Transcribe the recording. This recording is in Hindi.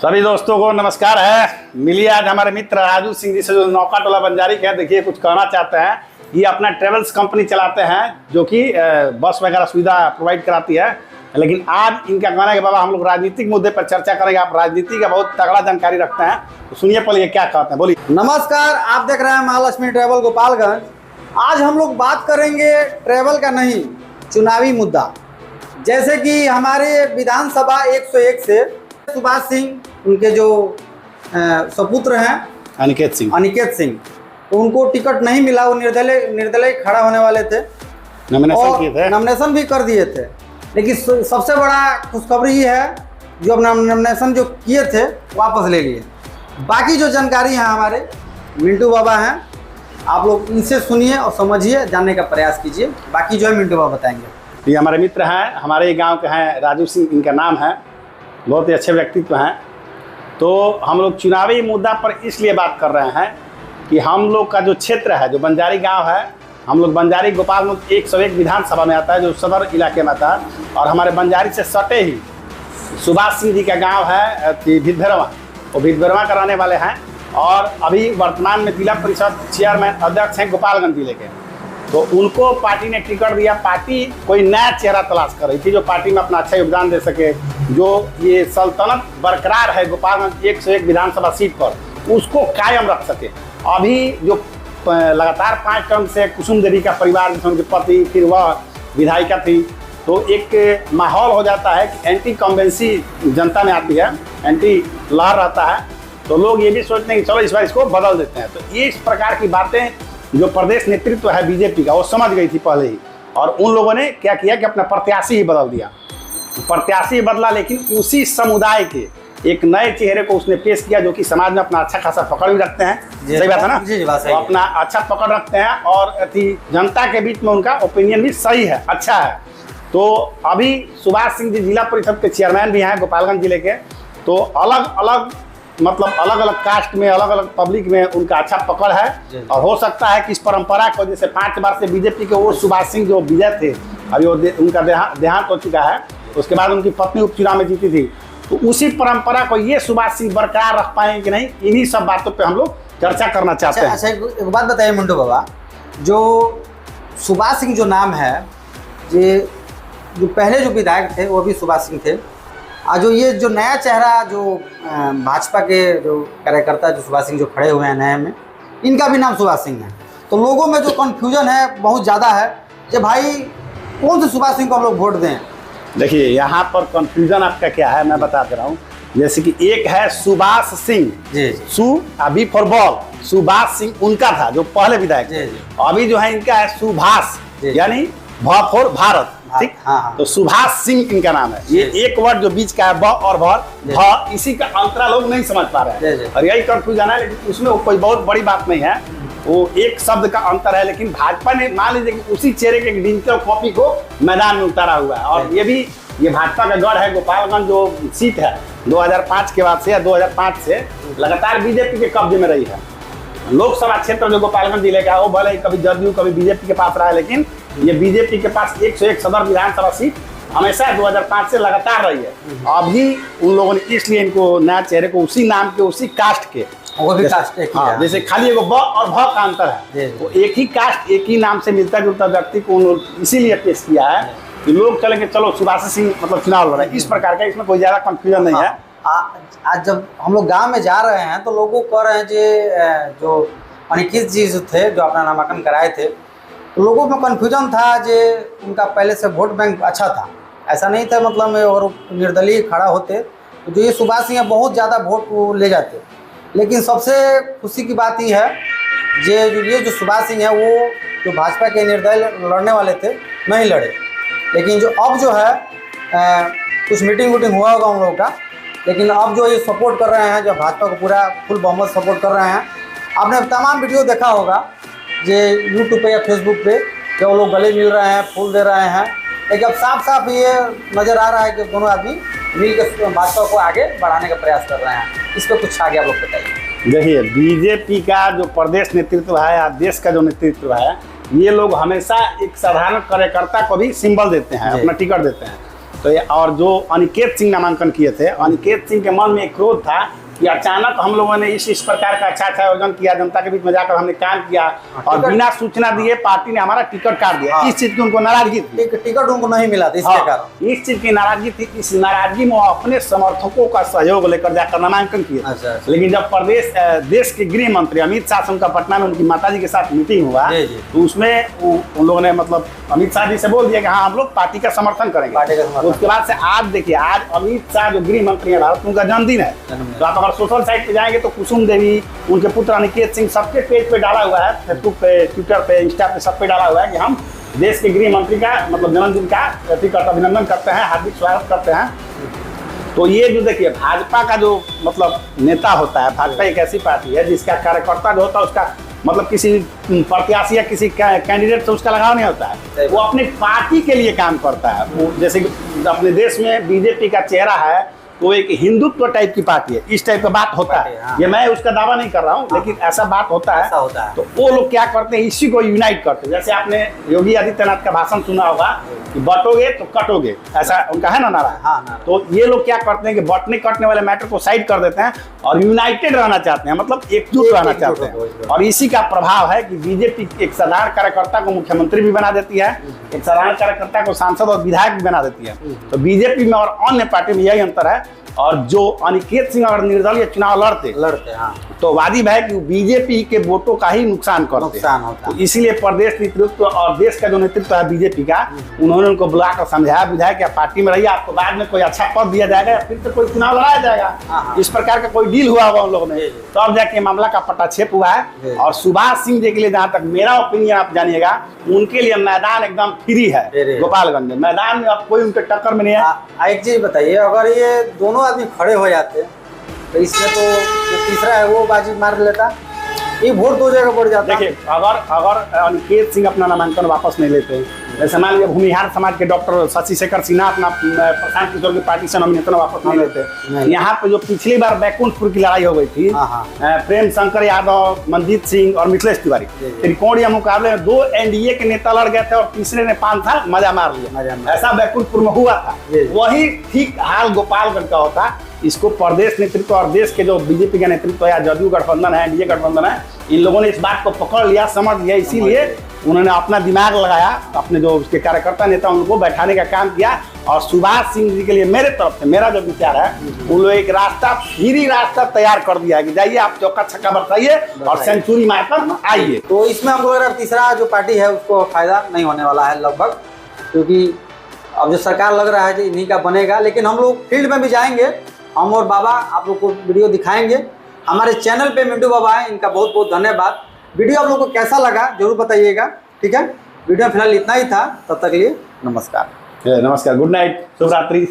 सभी दोस्तों को नमस्कार है। मिलिए आज हमारे मित्र राजू सिंह जी से जो नौका टोला बंजारी के हैं। देखिए कुछ कहना चाहते हैं। ये अपना ट्रेवल्स कंपनी चलाते हैं जो कि बस वगैरह सुविधा प्रोवाइड कराती है। लेकिन आज इनका कहना है कि बाबा हम लोग राजनीतिक मुद्दे पर चर्चा करेंगे। आप राजनीति का बहुत तगड़ा जानकारी रखते हैं, तो सुनिए पहले ये क्या कहते हैं। बोलिए। नमस्कार, आप देख रहे हैं महालक्ष्मी ट्रेवल गोपालगंज। आज हम लोग बात करेंगे ट्रेवल का नहीं, चुनावी मुद्दा। जैसे कि हमारे विधानसभा 101 से सुभाष सिंह, उनके जो सपुत्र हैं अनिकेत सिंह, तो उनको टिकट नहीं मिला। वो निर्दलीय खड़ा होने वाले थे, नॉमिनेशन भी कर दिए थे। लेकिन सबसे बड़ा खुशखबरी ये है जो अपना नॉमिनेशन जो किए थे वापस ले लिए। बाकी जो जानकारी है हमारे मिंटू बाबा हैं, आप लोग इनसे सुनिए और समझिए, जानने का प्रयास कीजिए। बाकी जो है मिंटू बाबा बताएंगे। ये हमारे मित्र हैं, हमारे ही गांव के हैं, राजू सिंह इनका नाम है। बहुत ही अच्छे व्यक्तित्व हैं। तो हम लोग चुनावी मुद्दा पर इसलिए बात कर रहे हैं कि हम लोग का जो क्षेत्र है, जो बंजारी गांव है, हम लोग बंजारी गोपालगंज 101 विधानसभा में आता है, जो सदर इलाके में आता है। और हमारे बंजारी से सटे ही सुभाष सिंह जी का गांव है भिदभरवा। वो भिदभरवा का रहने वाले हैं और अभी वर्तमान में जिला परिषद चेयरमैन अध्यक्ष हैं गोपालगंज जिले के। तो उनको पार्टी ने टिकट दिया। पार्टी कोई नया चेहरा तलाश कर रही थी जो पार्टी में अपना अच्छा योगदान दे सके, जो ये सल्तनत बरकरार है गोपालगंज 101 विधानसभा सीट पर, उसको कायम रख सके। अभी जो लगातार 5 टर्म से कुसुम देवी का परिवार, जिसमें उनके पति, फिर वह विधायिका थी, तो एक माहौल हो जाता है कि एंटी कॉम्बेंसी जनता में आती है, एंटी लहर रहता है। तो लोग ये भी सोचते हैं कि चलो इस बार इसको बदल देते हैं। तो ये इस प्रकार की बातें जो प्रदेश नेतृत्व है बीजेपी का, वो समझ गई थी पहले ही। और उन लोगों ने क्या किया कि अपना प्रत्याशी ही बदल दिया। प्रत्याशी बदला, लेकिन उसी समुदाय के एक नए चेहरे को उसने पेश किया जो कि समाज में अपना अच्छा खासा पकड़ भी रखते हैं। सही बात है ना? जी, बात सही है। अपना अच्छा पकड़ रखते हैं और जनता के बीच में उनका ओपिनियन भी सही है, अच्छा है। तो अभी सुभाष सिंह जी जिला परिषद के चेयरमैन भी हैं गोपालगंज जिले के। तो अलग अलग कास्ट में, अलग अलग पब्लिक में उनका अच्छा पकड़ है। और हो सकता है कि इस परंपरा को, जैसे 5 बार से बीजेपी के वो सुभाष सिंह जो विजय थे, अभी वो उनका देहांत हो चुका है। उसके बाद उनकी पत्नी उपचुनाव में जीती थी। तो उसी परंपरा को ये सुभाष सिंह बरकरार रख पाएंगे कि नहीं, इन्हीं सब बातों पे हम लोग चर्चा करना चाहते हैं। अच्छा, एक बात बताइए मिंटू बाबा, जो सुभाष सिंह जो नाम है, ये जो पहले जो विधायक थे वो भी सुभाष सिंह थे, और जो ये जो नया चेहरा जो भाजपा के जो कार्यकर्ता जो सुभाष सिंह जो खड़े हुए हैं नए में, इनका भी नाम सुभाष सिंह है। तो लोगों में जो कन्फ्यूजन है बहुत ज़्यादा है कि भाई कौन से सुभाष सिंह को हम लोग वोट दें। देखिए यहाँ पर कंफ्यूजन आपका क्या है, मैं बता दे रहा हूँ। जैसे कि एक है सुभाष सिंह, सु अभी फॉर बॉल, सुभाष सिंह उनका था जो पहले विधायक थे। अभी जो है इनका है सुभाष, यानी भ फॉर भारत, ठीक। हाँ। तो सुभाष सिंह इनका नाम है। ये एक वर्ड जो बीच का है ब और भर, भ, इसी का अंतरा लोग नहीं समझ पा रहे हैं और यही कंफ्यूजन है। लेकिन उसमें कोई बहुत बड़ी बात नहीं है, वो एक शब्द का अंतर है। लेकिन भाजपा ने मान लीजिए कि उसी चेहरे के डिजिटल कॉपी को मैदान में उतारा हुआ है। और ये भाजपा का गढ़ है। गोपालगंज जो सीट है 2005 के बाद से या 2005 से लगातार बीजेपी के कब्जे में रही है। लोकसभा क्षेत्र जो गोपालगंज जिले का है, वो भले कभी जदयू कभी बीजेपी के पास रहा है, लेकिन ये बीजेपी के पास 101 सदर विधानसभा सीट हमेशा 2005 से लगातार रही है। अभी उन लोगों ने इसलिए इनको नया चेहरे को उसी नाम के, उसी कास्ट के, वो भी कास्ट एक ही, जैसे खाली एगो ब और भ का अंतर है, वो एक ही कास्ट एक ही नाम से मिलता जुलता व्यक्ति को इसीलिए पेश किया है कि लोग चले कि चलो सुभाष सिंह मतलब चुनाव लड़ रहे हैं। इस प्रकार का, इसमें कोई ज्यादा कंफ्यूजन नहीं है। आज जब हम लोग गांव में जा रहे हैं तो लोगों को कह रहे हैं जो अनिकेत जी जो थे, जो अपना नामांकन कराए थे, तो लोगों में कन्फ्यूजन था जो उनका पहले से वोट बैंक अच्छा था, ऐसा नहीं था मतलब, और निर्दलीय खड़ा होते तो जो ये सुभाष सिंह बहुत ज़्यादा वोट वो ले जाते। लेकिन सबसे खुशी की बात ये है ये जो सुभाष सिंह है, वो जो भाजपा के निर्दलीय लड़ने वाले थे नहीं लड़े। लेकिन जो अब जो है कुछ मीटिंग हुआ होगा उन लोगों का, लेकिन अब जो ये सपोर्ट कर रहे हैं, जो भाजपा को पूरा फुल बहुमत सपोर्ट कर रहे हैं। आपने तमाम वीडियो देखा होगा जो यूट्यूब पे या फेसबुक पे, जो वो लोग गले मिल रहे हैं, फूल दे रहे हैं। लेकिन अब साफ साफ ये नज़र आ रहा है कि दोनों आदमी मिलकर भाजपा को आगे बढ़ाने का प्रयास कर रहे हैं। इस पर कुछ आगे आप लोग बताइए। देखिए बीजेपी का जो प्रदेश नेतृत्व है या देश का जो नेतृत्व है, ये लोग हमेशा एक साधारण कार्यकर्ता को भी सिंबल देते हैं, अपना टिकट देते हैं। तो ये और जो अनिकेत सिंह नामांकन किए थे, अनिकेत सिंह के मन में एक क्रोध था कि अचानक हम लोगों ने इस प्रकार का अच्छा आयोजन किया, जनता के बीच में जाकर हमने काम किया और बिना सूचना दिए पार्टी ने हमारा टिकट काट दिया। इस चीज की उनको नाराजगी थी, टिकट उनको नहीं मिला था इसके कारण। इस चीज की नाराजगी थी। इस नाराजगी में वो अपने समर्थकों का सहयोग लेकर जाकर नामांकन किए। अच्छा। लेकिन जब देश के गृह मंत्री अमित शाह से उनका पटना में उनकी माताजी के साथ मीटिंग हुआ तो उसमें उन लोगों ने मतलब अमित शाह जी से बोल दिया कि हाँ हम लोग पार्टी का समर्थन करेंगे। उसके बाद से आज देखिए, आज अमित शाह जो गृह मंत्री है भारत, उनका जन्मदिन है। तो आप अगर सोशल साइट पे जाएंगे तो कुसुम देवी, उनके पुत्र अनिकेत सिंह, सबके पेज पे डाला हुआ है, फेसबुक पे, ट्विटर पे, इंस्टा पे, सब पे डाला हुआ है कि हम देश के गृह मंत्री का मतलब जन्मदिन का अभिनंदन करते हैं, हार्दिक स्वागत करते हैं। तो ये जो देखिए भाजपा का जो मतलब नेता होता है, भाजपा एक ऐसी पार्टी है जिसका कार्यकर्ता जो होता है उसका मतलब किसी प्रत्याशी या किसी कैंडिडेट से उसका लगाव नहीं होता है, वो अपनी पार्टी के लिए काम करता है। वो जैसे अपने देश में बीजेपी का चेहरा है तो एक हिंदुत्व टाइप की पार्टी है, इस टाइप का बात होता है। ये मैं उसका दावा नहीं कर रहा हूँ, लेकिन ऐसा बात होता है। तो वो लोग क्या करते हैं, इसी को यूनाइट करते हैं। जैसे आपने योगी आदित्यनाथ का भाषण सुना होगा कि बटोगे तो कटोगे, ऐसा उनका है ना नारा। तो ये लोग क्या करते हैं कि बटने कटने वाले मैटर को साइड कर देते हैं और यूनाइटेड रहना चाहते हैं, मतलब एकजुट रहना चाहते हैं। और इसी का प्रभाव है कि बीजेपी एक साधारण कार्यकर्ता को मुख्यमंत्री भी बना देती है, एक साधारण कार्यकर्ता को सांसद और विधायक भी बना देती है। तो बीजेपी में और अन्य पार्टी में यही अंतर है। और जो अनिकेत सिंह अगर निर्दलीय चुनाव लड़ते हाँ। तो वाजिब है कि बीजेपी के वोटों का ही नुकसान होता है। तो इसीलिए प्रदेश नेतृत्व और देश का जो नेतृत्व है बीजेपी का, उन्होंने उनको बुलाकर समझाया बुझाया कि पार्टी में रहिए, आपको बाद में कोई अच्छा पद दिया जाएगा या फिर तो कोई चुनाव लड़ाया जाएगा। इस प्रकार का कोई डील हुआ उन लोगों में, तब जाके मामला का पटाक्षेप हुआ है। और सुभाष सिंह जी के लिए जहाँ तक मेरा ओपिनियन आप जानिएगा, उनके लिए मैदान एकदम फ्री है। गोपालगंज में मैदान में अब कोई उनके टक्कर में नहीं है। एक चीज बताइए, अगर ये दोनों आदमी खड़े हो जाते तो इसमें तो जो तीसरा है वो बाजी मार लेता, ये वोट दो जगह बढ़ जाता। देखिए अगर अनिकेत सिंह अपना नामांकन वापस नहीं लेते, जैसे मान लीजिए भूमिहार समाज के डॉक्टर शशि शेखर सिन्हा अपना प्रशांत किशोर की पार्टी से नॉमिनेशन वापस नहीं लेते, यहाँ पे जो पिछली बार बैकुंठपुर की लड़ाई हो गई थी, प्रेम शंकर यादव, मनजीत सिंह और मिथिलेश तिवारी, त्रिकोणीय मुकाबले में 2 एनडीए के नेता लड़ गए थे और तीसरे ने 5 साल मजा मार लिया। ऐसा बैकुंठपुर में हुआ था। वही ठीक हाल गोपालगंज का होता। इसको प्रदेश नेतृत्व और देश के जो बीजेपी का नेतृत्व या जदयू गठबंधन है, एनडीए गठबंधन है, इन लोगों ने इस बात को पकड़ लिया, समझ लिया। इसीलिए उन्होंने अपना दिमाग लगाया, अपने जो उसके कार्यकर्ता नेता उनको बैठाने का काम किया। और सुभाष सिंह जी के लिए मेरे तरफ से मेरा जो विचार है, उन लोग एक फ्री रास्ता तैयार कर दिया है कि जाइए आप चौका छक्का बरसाइए और सेंचुरी मारकर आइए। तो इसमें हमको लग रहा है तीसरा जो पार्टी है उसको फायदा नहीं होने वाला है लगभग, क्योंकि अब जो सरकार लग रहा है कि इन्हीं का बनेगा। लेकिन हम लोग फील्ड में भी जाएंगे, हम और बाबा आप लोग को वीडियो दिखाएंगे। हमारे चैनल पे मिंटू बाबा है, इनका बहुत बहुत धन्यवाद। वीडियो आप लोग को कैसा लगा जरूर बताइएगा, ठीक है। वीडियो फिलहाल इतना ही था, तब तक के लिए नमस्कार। नमस्कार, गुड नाइट, शुभ रात्रि।